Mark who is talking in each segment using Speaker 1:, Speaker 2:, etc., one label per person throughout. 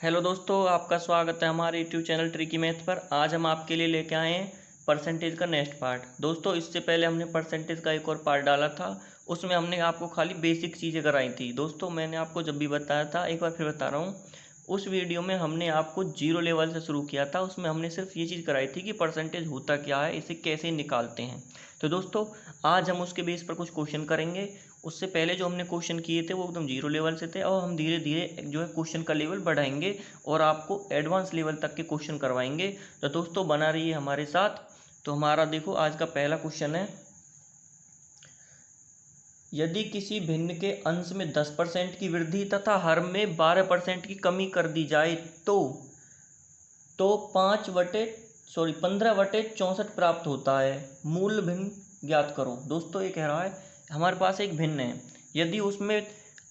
Speaker 1: Hello दोस्तों, आपका स्वागत है हमारे यूट्यूब चैनल ट्रिकी मैथ पर। आज हम आपके लिए लेके आए हैं परसेंटेज का नेक्स्ट पार्ट। दोस्तों, इससे पहले हमने परसेंटेज का एक और पार्ट डाला था, उसमें हमने आपको खाली बेसिक चीज़ें कराई थी। दोस्तों, मैंने आपको जब भी बताया था, एक बार फिर बता रहा हूँ, उस वीडियो में हमने आपको जीरो लेवल से शुरू किया था। उसमें हमने सिर्फ ये चीज़ कराई थी कि परसेंटेज होता क्या है, इसे कैसे निकालते हैं। तो दोस्तों, आज हम उसके बेस पर कुछ क्वेश्चन करेंगे। उससे पहले जो हमने क्वेश्चन किए थे वो एकदम जीरो लेवल से थे, और हम धीरे धीरे जो है क्वेश्चन का लेवल बढ़ाएंगे और आपको एडवांस लेवल तक के क्वेश्चन करवाएंगे। तो दोस्तों, बना रहिए हमारे साथ। तो हमारा देखो, आज का पहला क्वेश्चन है, यदि किसी भिन्न के अंश में 10% की वृद्धि तथा हर में 12% की कमी कर दी जाए तो 15/64 प्राप्त होता है। मूल भिन्न ज्ञात करो। दोस्तों, ये कह रहा है हमारे पास एक भिन्न है, यदि उसमें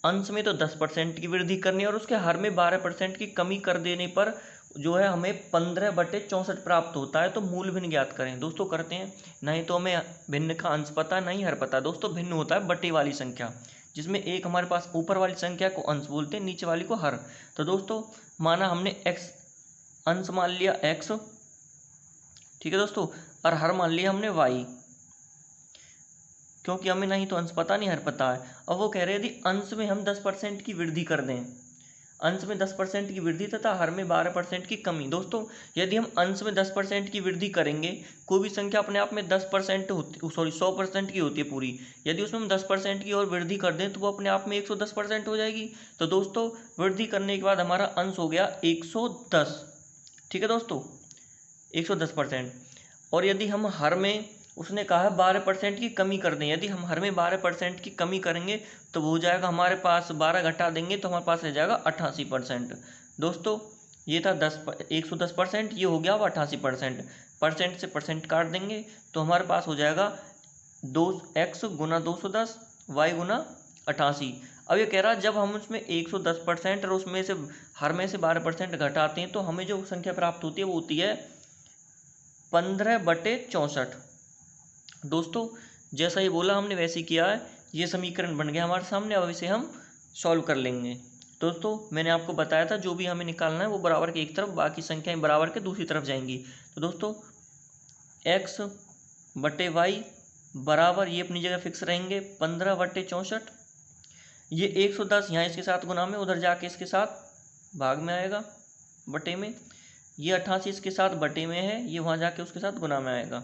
Speaker 1: अंश में तो 10% की वृद्धि करनी है और उसके हर में 12% की कमी कर देने पर जो है हमें 15/64 प्राप्त होता है, तो मूल भिन्न ज्ञात करें। दोस्तों, करते हैं। नहीं तो हमें भिन्न का अंश पता, नहीं हर पता। दोस्तों, भिन्न होता है बटे वाली संख्या, जिसमें एक हमारे पास ऊपर वाली संख्या को अंश बोलते हैं, नीचे वाली को हर। तो दोस्तों, माना हमने एक्स अंश मान लिया एक्स, ठीक है दोस्तों, और हर मान लिया हमने वाई, क्योंकि हमें नहीं तो अंश पता नहीं हर पता है। अब वो कह रहे हैं यदि अंश में हम 10% की वृद्धि कर दें, अंश में 10% की वृद्धि तथा हर में 12% की कमी। दोस्तों, यदि हम अंश में 10% की वृद्धि करेंगे, कोई भी संख्या अपने आप में 10% होती, सॉरी 100% की होती है पूरी, यदि उसमें हम 10% की और वृद्धि कर दें तो वो अपने आप में 110% हो जाएगी। तो दोस्तों, वृद्धि करने के बाद हमारा अंश हो गया 110, ठीक है दोस्तों, 110%। और यदि हम हर में, उसने कहा है 12% की कमी कर दें, यदि हम हर में 12% की कमी करेंगे तो वो हो जाएगा हमारे पास, 12 घटा देंगे तो हमारे पास रह जाएगा 88%। दोस्तों, ये था 110%, ये हो गया अब 88%। परसेंट से परसेंट काट देंगे तो हमारे पास हो जाएगा 2x गुना 210 y गुना 88। अब ये कह रहा है जब हम उसमें 110% और उसमें से हर में से 12% घटाते हैं तो हमें जो संख्या प्राप्त होती है वो होती है 15/64। दोस्तों, जैसा ये बोला हमने वैसे ही किया है, ये समीकरण बन गया हमारे सामने। अब इसे हम सॉल्व कर लेंगे। दोस्तों, मैंने आपको बताया था जो भी हमें निकालना है वो बराबर के एक तरफ, बाकी संख्याएं बराबर के दूसरी तरफ जाएंगी। तो दोस्तों, x/y बराबर, ये अपनी जगह फिक्स रहेंगे, 15/64। ये 110 यहाँ इसके साथ गुना में, उधर जाके इसके साथ भाग में आएगा बटे में। ये 88 इसके साथ बटे में है, ये वहाँ जाके उसके साथ गुना में आएगा।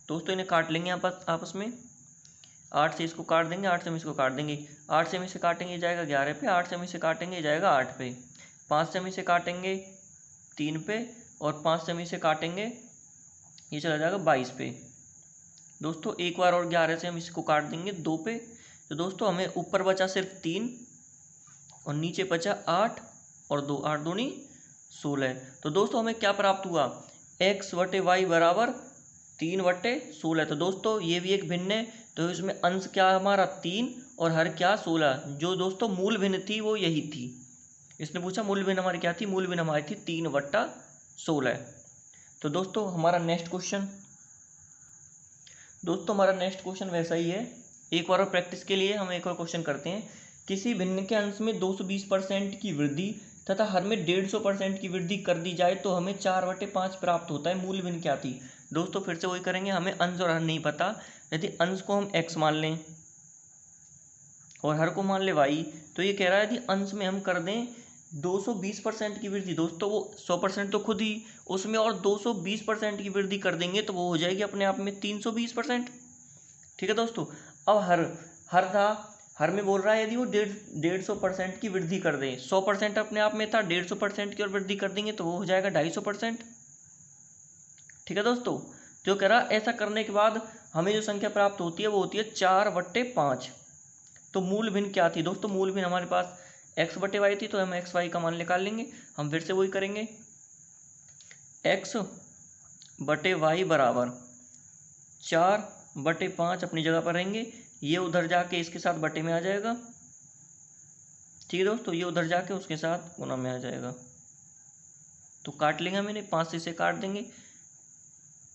Speaker 1: दोस्तों, इन्हें काट लेंगे आपस में। 8 से इसको काट देंगे, 8 से हम इसको काट देंगे। 8 से हम इसे काटेंगे, ये जाएगा 11 पे। 8 से हम इसे काटेंगे, ये जाएगा 8 पे। 5 से हम इसे काटेंगे 3 पे, और 5 से हम इसे काटेंगे, ये चला जाएगा 22 पे। दोस्तों, एक बार और 11 से हम इसको काट देंगे 2 पे। तो दोस्तों, हमें ऊपर बचा सिर्फ 3 और नीचे बचा 8 और 2, 8 दूनी 16। तो दोस्तों, हमें क्या प्राप्त हुआ, x/y बराबर 3/16। तो दोस्तों, ये भी एक भिन्न है, तो इसमें अंश क्या हमारा 3 और हर क्या 16। जो दोस्तों मूल भिन्न थी वो यही थी। इसने पूछा मूल भिन्न हमारी क्या थी, मूल भिन्न हमारी थी 3/16। तो दोस्तों, हमारा नेक्स्ट क्वेश्चन, वैसा ही है। एक बार और प्रैक्टिस के लिए हम एक और क्वेश्चन करते हैं। किसी भिन्न के अंश में 220% की वृद्धि तथा हर में 150% की वृद्धि कर दी जाए तो हमें 4/5 प्राप्त होता है। मूल भिन्न क्या थी। दोस्तों, फिर से वही करेंगे, हमें अंश और हर नहीं पता। यदि अंश को हम x मान लें और हर को मान ले y, तो ये कह रहा है यदि अंश में हम कर दें 220% की वृद्धि। दोस्तों, वो 100% तो खुद ही, उसमें और 220% की वृद्धि कर देंगे तो वो हो जाएगी अपने आप में 320%, ठीक है दोस्तों। अब हर था, हर में बोल रहा है यदि वो 150% की वृद्धि कर दें, 100% अपने आप में था, 150% की और वृद्धि कर देंगे तो वो हो जाएगा 250%, ठीक है दोस्तों। जो कह रहा ऐसा करने के बाद हमें जो संख्या प्राप्त होती है वो होती है 4/5। तो मूल भिन्न क्या थी दोस्तों, मूल भिन्न हमारे पास x/y थी, तो हम xy का मान निकाल लेंगे। हम फिर से वही करेंगे, x/y बराबर 4/5 अपनी जगह पर रहेंगे। ये उधर जाके इसके साथ बटे में आ जाएगा, ठीक है दोस्तों, ये उधर जाके उसके साथ गुना में आ जाएगा। तो काट लेंगे हम इन्हें, 5 से इसे काट देंगे,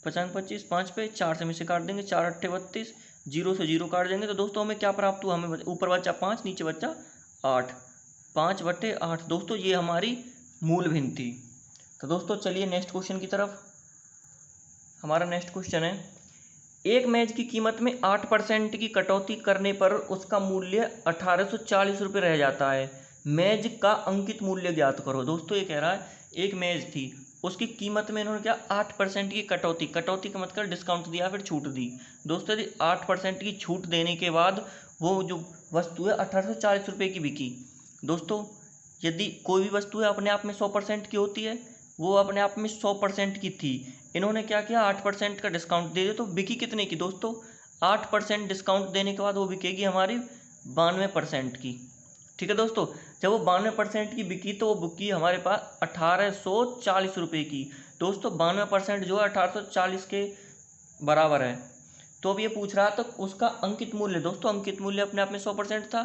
Speaker 1: 5×5 = 5 पे, 4 से हम इसे काट देंगे, 4×8 = 32, 0 से 0 काट देंगे। तो दोस्तों, हमें क्या प्राप्त हुआ, हमें ऊपर बचा 5, नीचे बचा 8। 5/8। दोस्तों ये हमारी मूल भिन्न थी। तो दोस्तों चलिए नेक्स्ट क्वेश्चन की तरफ। हमारा नेक्स्ट क्वेश्चन है, एक मेज की कीमत में 8% की कटौती करने पर उसका मूल्य 1840 रुपये रह जाता है। मेज का अंकित मूल्य ज्ञात करो। दोस्तों ये कह रहा है एक मेज थी, उसकी कीमत में इन्होंने क्या 8% की कटौती का मतलब डिस्काउंट दिया, फिर छूट दी। दोस्तों यदि 8% की छूट देने के बाद वो जो वस्तु है 1840 रुपये की बिकी। दोस्तों यदि कोई भी वस्तु है अपने आप में 100% की होती है, वो अपने आप में 100% की थी, इन्होंने क्या किया 8% का डिस्काउंट दे दिया, तो बिकी कितने की दोस्तों 8% डिस्काउंट देने के बाद वो बिकेगी हमारी 92% की। ठीक है दोस्तों, जब वो 92% की बिकी तो वो बिकी हमारे पास 1840 रुपये की। दोस्तों 92% जो है 1840 के बराबर है। तो अब ये पूछ रहा था उसका अंकित मूल्य। दोस्तों अंकित मूल्य अपने आप में 100% था,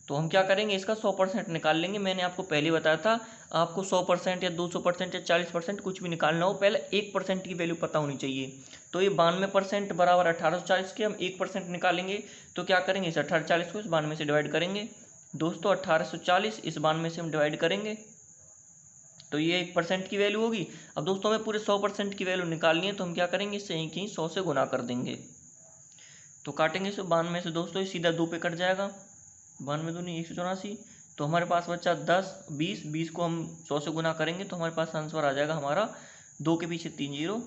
Speaker 1: तो हम क्या करेंगे इसका 100% निकाल लेंगे। मैंने आपको पहले बताया था आपको 100% या 200% या 40% कुछ भी निकालना हो, पहले 1% की वैल्यू पता होनी चाहिए। तो ये 92% बराबर 1840 के, हम 1% निकालेंगे तो क्या करेंगे इस 1840 को इस 92 से डिवाइड करेंगे। दोस्तों 1840 इस 92 से हम डिवाइड करेंगे तो ये 1% की वैल्यू होगी। अब दोस्तों हमें पूरे 100% की वैल्यू निकालनी है, तो हम क्या करेंगे इससे ही 100 से गुना कर देंगे। तो काटेंगे इसे 92 से। दोस्तों ये सीधा 2 पे कट जाएगा, 92 दूनी 184। तो हमारे पास बच्चा 10 20 20 को हम 100 से गुना करेंगे तो हमारे पास आंसर आ जाएगा हमारा 2 के पीछे 3 जीरो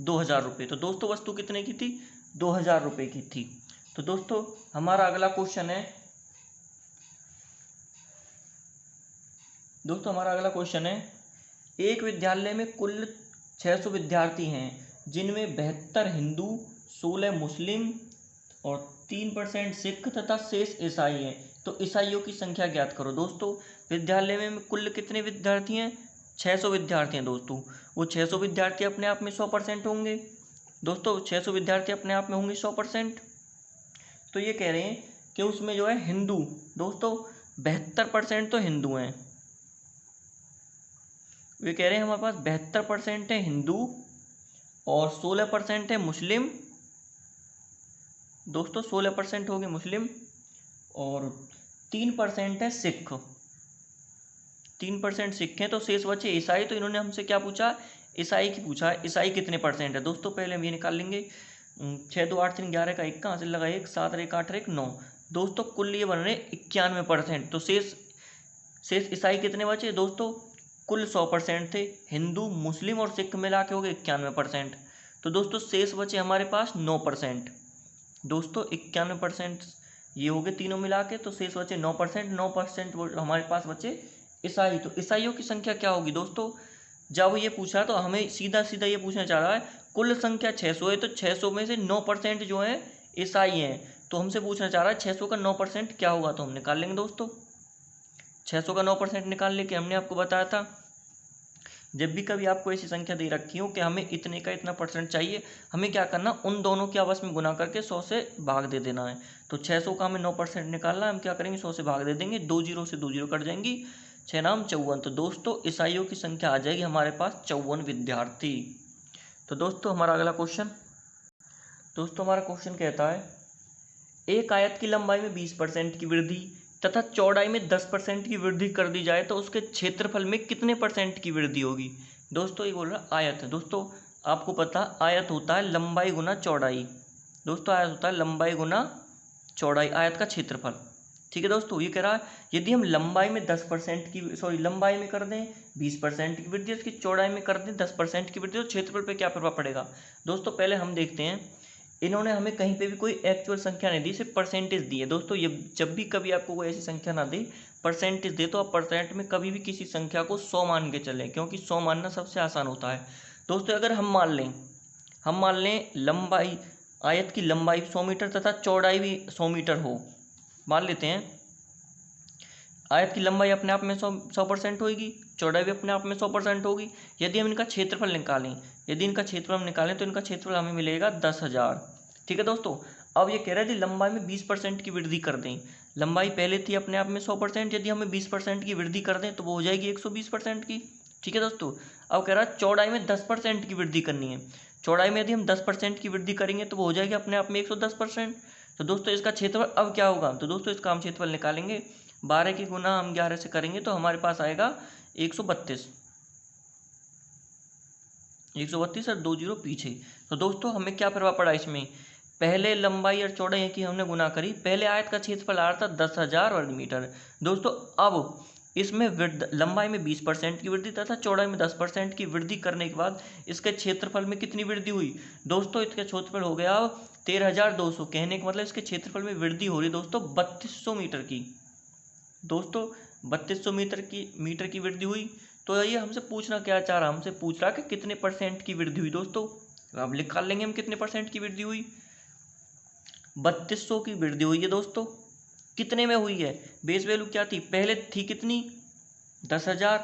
Speaker 1: 2000 रुपये। तो दोस्तों वस्तु कितने की थी 2000 रुपये की थी। तो दोस्तों हमारा अगला क्वेश्चन है, एक विद्यालय में कुल 600 विद्यार्थी हैं, जिनमें 72 हिंदू, 16 मुस्लिम और 3% सिख तथा शेष ईसाई हैं। तो ईसाइयों की संख्या ज्ञात करो। दोस्तों विद्यालय में कुल कितने विद्यार्थी हैं 600 विद्यार्थी हैं। दोस्तों वो 600 विद्यार्थी अपने आप में 100% होंगे। दोस्तों 600 विद्यार्थी अपने आप में होंगे 100%। तो ये कह रहे हैं कि उसमें जो है हिंदू, दोस्तों 72% तो हिंदू हैं। वे कह रहे हैं हमारे पास 72% है हिंदू और 16% है मुस्लिम। दोस्तों 16% हो गए मुस्लिम और 3% है सिख, 3% सिख हैं। तो शेष बचे ईसाई। तो इन्होंने हमसे क्या पूछा ईसाई की पूछा है, ईसाई कितने परसेंट है। दोस्तों पहले हम ये निकाल लेंगे 6 2 8 3 11 का 1 कहाँ से लगा 1 7 1 8 1 9। दोस्तों कुल ये बन रहे 91%। तो शेष ईसाई कितने बचे दोस्तों कुल 100% थे, हिंदू मुस्लिम और सिख मिला के हो गए 91%। तो दोस्तों शेष बचे हमारे पास 9%। दोस्तों 91% ये हो गए तीनों मिला के, तो शेष बचे 9%। 9% हमारे पास बचे ईसाई। तो ईसाइयों की संख्या क्या होगी दोस्तों, जब ये पूछा तो हमें सीधा सीधा ये पूछना चाह रहा है कुल संख्या 600 है, तो 600 में से 9% जो है ईसाई हैं। तो हमसे पूछना चाह रहा है 600 का 9% क्या होगा, तो हम निकाल लेंगे दोस्तों। 600 का 9% निकाल लेके हमने आपको बताया था जब भी कभी आपको ऐसी संख्या दे रखी हो कि हमें इतने का इतना परसेंट चाहिए, हमें क्या करना उन दोनों के आपस में गुना करके 100 से भाग दे देना है। तो 600 का हमें 9% निकालना है, हम क्या करेंगे 100 से भाग दे देंगे, 2 जीरो से 2 जीरो कट जाएंगी, 6 नाम 54। तो दोस्तों ईसाइयों की संख्या आ जाएगी हमारे पास 54 विद्यार्थी। तो दोस्तों हमारा अगला क्वेश्चन, दोस्तों हमारा क्वेश्चन कहता है एक आयत की लंबाई में 20% की वृद्धि तथा चौड़ाई में 10% की वृद्धि कर दी जाए तो उसके क्षेत्रफल में कितने % की वृद्धि होगी। दोस्तों ये बोल रहा आयत है। दोस्तों आपको पता आयत होता है लंबाई गुना चौड़ाई। दोस्तों आयत होता है लंबाई गुना चौड़ाई, आयत का क्षेत्रफल। ठीक है दोस्तों, ये कह रहा है यदि हम लंबाई में 10% की लंबाई में कर दें 20% की वृद्धि, उसकी चौड़ाई में कर दें 10% की वृद्धि, तो क्षेत्रफल पे क्या प्रभाव पड़ेगा। दोस्तों पहले हम देखते हैं, इन्होंने हमें कहीं पे भी कोई एक्चुअल संख्या नहीं दी, सिर्फ परसेंटेज दी है। दोस्तों ये जब भी कभी आपको कोई ऐसी संख्या ना दे परसेंटेज दे, तो आप परसेंट में कभी भी किसी संख्या को 100 मान के चलें, क्योंकि 100 मानना सबसे आसान होता है। दोस्तों अगर हम मान लें लंबाई, आयत की लंबाई 100 मीटर तथा चौड़ाई भी 100 मीटर हो, मान लेते हैं आयत की लंबाई अपने आप में 100% होगी, चौड़ाई भी अपने आप में 100% होगी। यदि हम इनका क्षेत्रफल निकालें तो इनका क्षेत्रफल हमें मिलेगा 10,000। ठीक है दोस्तों, अब ये कह रहे थे लंबाई में 20% की वृद्धि कर दें। लंबाई पहले थी अपने आप में 100%, यदि हमें 20% की वृद्धि कर दें तो वो हो जाएगी 120% की। ठीक है दोस्तों, अब कह रहा है चौड़ाई में 10% की वृद्धि करनी है। चौड़ाई में यदि हम 10% की वृद्धि करेंगे तो वो हो जाएगी अपने आप में 110%। तो दोस्तों इसका क्षेत्रफल अब क्या होगा, तो दोस्तों इसका हम क्षेत्रफल निकालेंगे 12 की गुना हम 11 से करेंगे तो हमारे पास आएगा 132। 132 और 2 जीरो पीछे। तो दोस्तों हमें क्या प्रभाव पड़ा इसमें, पहले लंबाई और चौड़ाई की हमने गुना करी। पहले आयत का क्षेत्रफल आ रहा था 10,000 वर्ग मीटर। दोस्तों अब इसमें लंबाई में 20% की वृद्धि तथा चौड़ाई में 10% की वृद्धि करने के बाद इसके क्षेत्रफल में कितनी वृद्धि हुई दोस्तों, इसका क्षेत्रफल हो गया अब 13,200। कहने का मतलब इसके क्षेत्रफल में वृद्धि हो रही दोस्तों 3200 मीटर की। दोस्तों 3200 मीटर की वृद्धि हुई। तो ये हमसे पूछना क्या चाह रहा, हमसे पूछ रहा कि कितने परसेंट की वृद्धि हुई। दोस्तों अब निकाल लेंगे हम कितने परसेंट की वृद्धि हुई, 3200 की वृद्धि हुई है। दोस्तों कितने में हुई है, बेस वैल्यू क्या थी, पहले थी कितनी 10,000,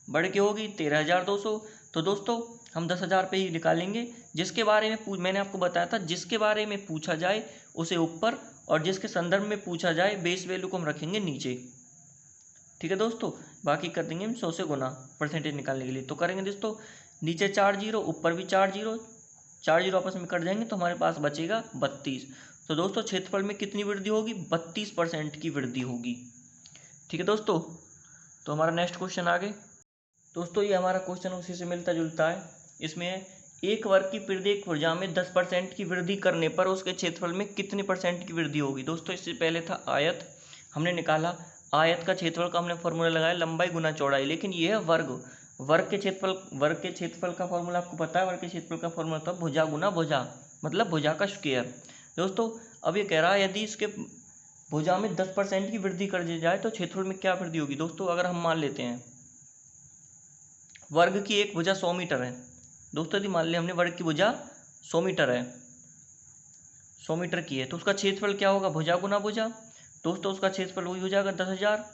Speaker 1: बढ़ के होगी 13,200। तो दोस्तों हम 10,000 पे ही निकालेंगे। जिसके बारे में मैंने आपको बताया था, जिसके बारे में पूछा जाए उसे ऊपर और जिसके संदर्भ में पूछा जाए बेस वैल्यू को हम रखेंगे नीचे। ठीक है दोस्तों, बाकी कर देंगे हम 100 से गुना परसेंटेज निकालने के लिए। तो करेंगे दोस्तों, नीचे 4 जीरो, ऊपर भी 4 जीरो, 4 जीरो आपस में कट जाएंगे तो हमारे पास बचेगा 32। तो दोस्तों क्षेत्रफल में कितनी वृद्धि होगी, 32% की वृद्धि होगी। ठीक है दोस्तों, तो हमारा नेक्स्ट क्वेश्चन आगे। दोस्तों ये हमारा क्वेश्चन उसी से मिलता जुलता है। इसमें एक वर्ग की प्रत्येक भुजा में 10% की वृद्धि करने पर उसके क्षेत्रफल में कितने परसेंट की वृद्धि होगी। दोस्तों इससे पहले था आयत, हमने निकाला आयत का क्षेत्रफल का हमने फॉर्मूला लगाया लंबाई गुना चौड़ाई, लेकिन यह है वर्ग के क्षेत्रफल का फॉर्मूला आपको पता है। वर्ग के क्षेत्रफल का फॉर्मूला था भुजा गुना भुजा, मतलब भुजा का स्क्वायर। दोस्तों अब ये कह रहा है यदि इसके भुजा में 10% की वृद्धि कर दी जाए तो क्षेत्रफल में क्या वृद्धि होगी। दोस्तों अगर हम मान लेते हैं वर्ग की एक भुजा 100 मीटर है। दोस्तों यदि मान लें हमने वर्ग की भुजा 100 मीटर है, 100 मीटर की है, तो उसका क्षेत्रफल क्या होगा, भुजा गुना भुजा। दोस्तों उसका क्षेत्रफल वही हो जाएगा 10,000।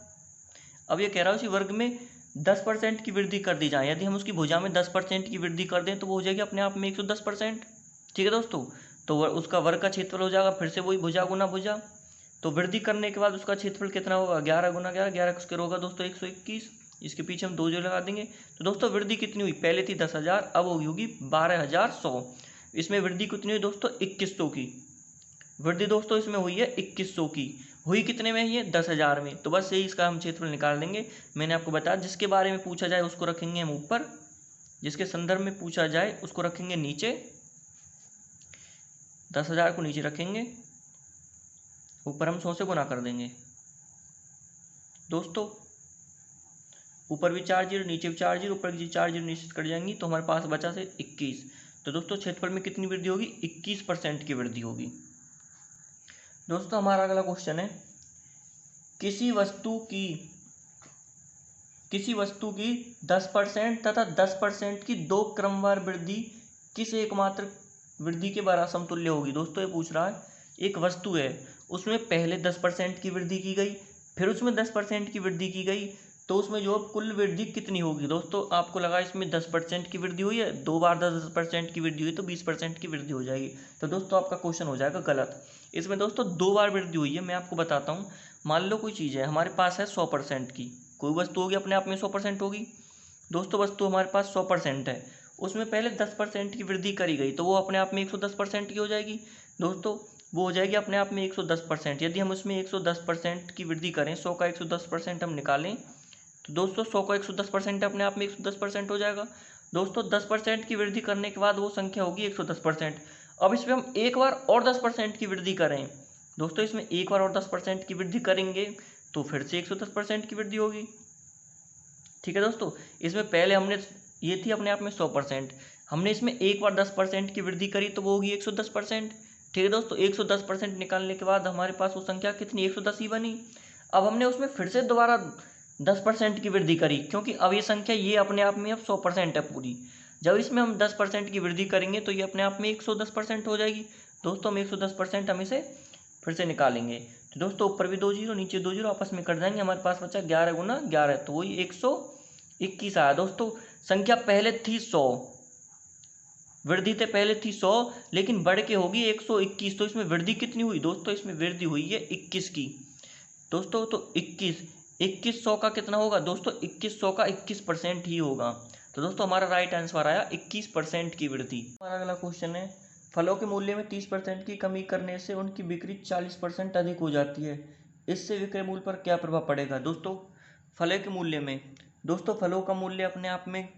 Speaker 1: अब ये कह रहा है उसी वर्ग में 10% की वृद्धि कर दी जाए। यदि हम उसकी भुजा में 10% की वृद्धि कर दें तो वो हो जाएगी अपने आप में 110%। ठीक है दोस्तों, तो उसका वर्ग का क्षेत्रफल हो जाएगा फिर से वही भुजा गुना भुजा। तो वृद्धि करने के बाद उसका क्षेत्रफल कितना होगा, 11 गुना 11, 11 का स्क्वायर होगा दोस्तों 121। इसके पीछे हम 2 जीरो लगा देंगे। तो दोस्तों वृद्धि कितनी हुई, पहले थी 10,000, अब होगी 12,100। इसमें वृद्धि कितनी हुई दोस्तों, 2100 की वृद्धि दोस्तों इसमें हुई है 2100 की। हुई कितने में, ये 10,000 में। तो बस यही इसका हम क्षेत्रफल निकाल देंगे। मैंने आपको बताया जिसके बारे में पूछा जाए उसको रखेंगे हम ऊपर, जिसके संदर्भ में पूछा जाए उसको रखेंगे नीचे। 10,000 को नीचे रखेंगे, ऊपर हम 100 से गुना कर देंगे। दोस्तों ऊपर भी 4 जीरो, नीचे भी 4 जीरो, ऊपर भी 4 जीरो नीचे कट जाएंगी तो हमारे पास बचा से 21। तो दोस्तों क्षेत्रफल में कितनी वृद्धि होगी, 21% की वृद्धि होगी। दोस्तों हमारा अगला क्वेश्चन है, किसी वस्तु की 10% तथा 10% की दो क्रमवार वृद्धि किस एकमात्र वृद्धि के बराबर समतुल्य होगी। दोस्तों ये पूछ रहा है एक वस्तु है, उसमें पहले 10% की वृद्धि की गई, फिर उसमें 10% की वृद्धि की गई, तो उसमें जो कुल वृद्धि कितनी होगी। दोस्तों आपको लगा इसमें 10% की वृद्धि हुई है, 2 बार 10% की वृद्धि हुई तो 20% की वृद्धि हो जाएगी। तो दोस्तों आपका क्वेश्चन हो जाएगा गलत। इसमें दोस्तों 2 बार वृद्धि हुई है। मैं आपको बताता हूँ, मान लो कोई चीज़ है हमारे पास है 100% की, कोई वस्तु होगी अपने आप में 100% होगी। दोस्तों वस्तु हमारे पास 100% है, उसमें पहले 10% की वृद्धि करी गई तो वो अपने आप में 110% की हो जाएगी। दोस्तों वो हो जाएगी अपने आप में 110%। यदि हम उसमें 110% की वृद्धि करें, 100 का 110% हम निकालें तो दोस्तों 100 का 110% अपने आप में 110% हो जाएगा। दोस्तों 10% की वृद्धि करने के बाद वो संख्या होगी 110%। अब इसमें हम एक बार और 10% की वृद्धि करें, दोस्तों इसमें एक बार और 10% की वृद्धि करेंगे तो फिर से 110% की वृद्धि होगी। ठीक है दोस्तों, इसमें पहले हमने ये थी अपने आप में 100%, हमने इसमें एक बार 10% की वृद्धि करी तो वो होगी 110%। ठीक है दोस्तों, 110% निकालने के बाद हमारे पास वो संख्या कितनी 110 ही बनी। अब हमने उसमें फिर से दोबारा 10% की वृद्धि करी, क्योंकि अब ये संख्या ये अपने आप में अब 100% है पूरी। जब इसमें हम 10% की वृद्धि करेंगे तो ये अपने आप में 110% हो जाएगी। दोस्तों हम 110% हम इसे फिर से निकालेंगे तो दोस्तों ऊपर भी 2 जीरो, नीचे 2 जीरो आपस में कट जाएंगे, हमारे पास बचा 11 गुना 11, तो वही 121 आया। दोस्तों संख्या पहले थी 100, वृद्धि से पहले थी 100 लेकिन बढ़ के होगी 121। तो इसमें वृद्धि कितनी हुई दोस्तों, इसमें वृद्धि हुई है 21 की। दोस्तों तो 2100 का कितना होगा दोस्तों, 2100 का 21% ही होगा। तो दोस्तों हमारा राइट आंसर आया 21% की वृद्धि। हमारा अगला क्वेश्चन है, फलों के मूल्य में 30% की कमी करने से उनकी बिक्री 40% अधिक हो जाती है, इससे विक्रय मूल्य पर क्या प्रभाव पड़ेगा दोस्तों? फलों के मूल्य में, दोस्तों फलों का मूल्य अपने आप में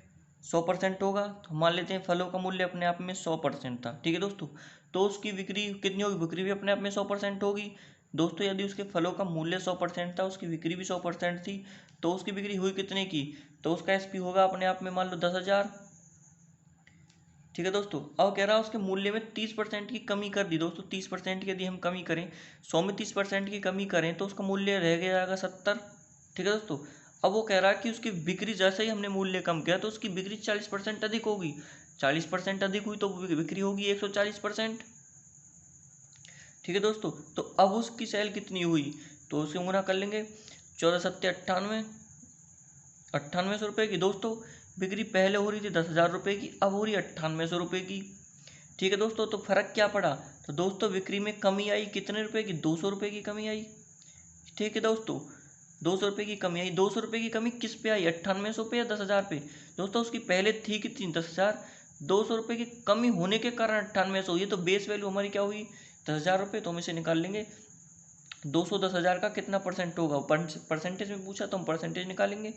Speaker 1: 100% होगा। तो मान लेते हैं फलों का मूल्य अपने आप में 100% था, ठीक है दोस्तों। तो उसकी बिक्री कितनी होगी? बिक्री भी अपने आप में 100% होगी। दोस्तों यदि उसके फलों का मूल्य 100% था, उसकी बिक्री भी 100% थी, तो उसकी बिक्री हुई कितने की? तो उसका एसपी होगा अपने आप में मान लो 10,000, ठीक है दोस्तों। अब कह रहा है उसके मूल्य में 30% की कमी कर दी। दोस्तों 30% की यदि हम कमी करें, 100 में 30% की कमी करें तो उसका मूल्य रह जाएगा 70, ठीक है दोस्तों। अब वो कह रहा है कि उसकी बिक्री जैसे ही हमने मूल्य कम किया तो उसकी बिक्री 40% अधिक होगी। 40% अधिक हुई तो बिक्री होगी 140%, ठीक है दोस्तों। तो अब उसकी सेल कितनी हुई? तो उससे गुना कर लेंगे, 14 सत्ते 98, 9800 रुपये की। दोस्तों बिक्री पहले हो रही थी 10,000 रुपये की, अब हो रही है 9800 रुपये की, ठीक है दोस्तों। तो फर्क क्या पड़ा? तो दोस्तों बिक्री में कमी आई कितने रुपए की? 200 रुपये की कमी आई, ठीक है दोस्तों। 200 रुपये की कमी आई। 200 रुपये की कमी किस पे आई? 9800 पे या 10,000 पे? दोस्तों उसकी पहले थी कितनी? 10,000। 200 रुपये की कमी होने के कारण 9800, ये तो बेस वैल्यू हमारी क्या हुई? 10,000 रुपये। तो हम इसे निकाल लेंगे, 200 10,000 का कितना परसेंट होगा? परसेंटेज में पूछा तो हम परसेंटेज निकालेंगे,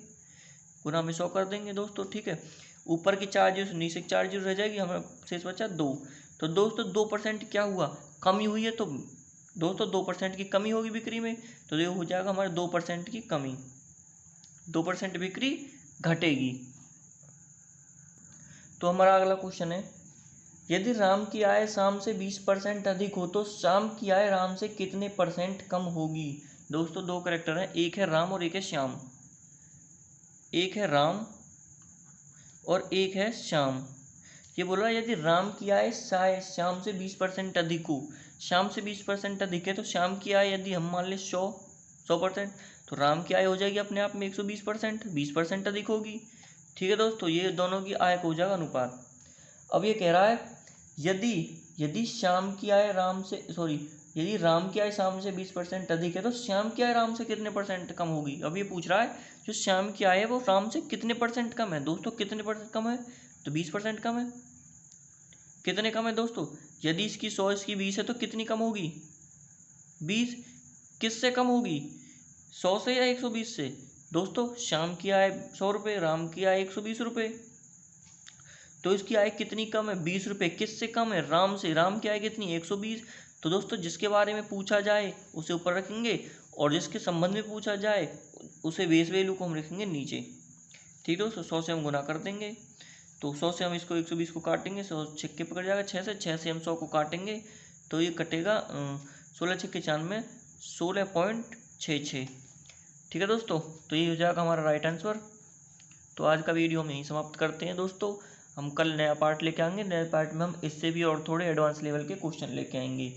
Speaker 1: गुना में 100 कर देंगे दोस्तों, ठीक है। ऊपर की 4 जीरो नीचे 4 जीरो रह जाएगी, हमें शेष बचा 2। तो दोस्तों 2% क्या हुआ? कमी हुई है। तो दोस्तों 2% की कमी होगी बिक्री में, तो ये हो जाएगा हमारे 2% की कमी, 2% बिक्री घटेगी। तो हमारा अगला क्वेश्चन है, यदि राम की आय शाम से 20% अधिक हो तो शाम की आय राम से कितने परसेंट कम होगी? दोस्तों दो कैरेक्टर हैं, एक है राम और एक है श्याम। एक है राम और एक है श्याम। ये बोल रहा है यदि राम की आय श्याम से 20% अधिक हो, श्याम से 20% अधिक है तो श्याम की आय यदि हम मान लें 100%, तो राम की आय हो जाएगी अपने आप में 120%, 20% अधिक होगी, ठीक है दोस्तों। ये दोनों की आय का हो जाएगा अनुपात। अब ये कह रहा है यदि यदि श्याम की आय राम से यदि राम की आय श्याम से 20% अधिक है तो श्याम की आय राम से कितने परसेंट कम होगी? अब ये पूछ रहा है जो श्याम की आय है वो राम से कितने परसेंट कम है। दोस्तों कितने परसेंट कम है? तो 20% कम है। कितने कम है दोस्तों? यदि इसकी 100 इसकी 20 है तो कितनी कम होगी? 20। किससे कम होगी? 100 से या 120 से? दोस्तों श्याम की आय 100 रुपये, राम की आय 120 रुपये, तो इसकी आय कितनी कम है? 20 रुपये। किससे कम है? राम से। राम की आय कितनी? 120। तो दोस्तों जिसके बारे में पूछा जाए उसे ऊपर रखेंगे और जिसके संबंध में पूछा जाए उसे बेस वैल्यू को हम रखेंगे नीचे, ठीक दोस्तों। 100 से हम गुना कर देंगे, तो 100 से हम इसको 120 को काटेंगे, 100 छक्के पकड़ जाएगा 6 से हम 100 को काटेंगे तो ये कटेगा 16 छक्के 96, 16.66, ठीक है दोस्तों। तो ये हो जाएगा हमारा राइट आंसर। तो आज का वीडियो हम यहीं समाप्त करते हैं दोस्तों। हम कल नया पार्ट लेके आएंगे, नए पार्ट में हम इससे भी और थोड़े एडवांस लेवल के क्वेश्चन लेके आएंगे।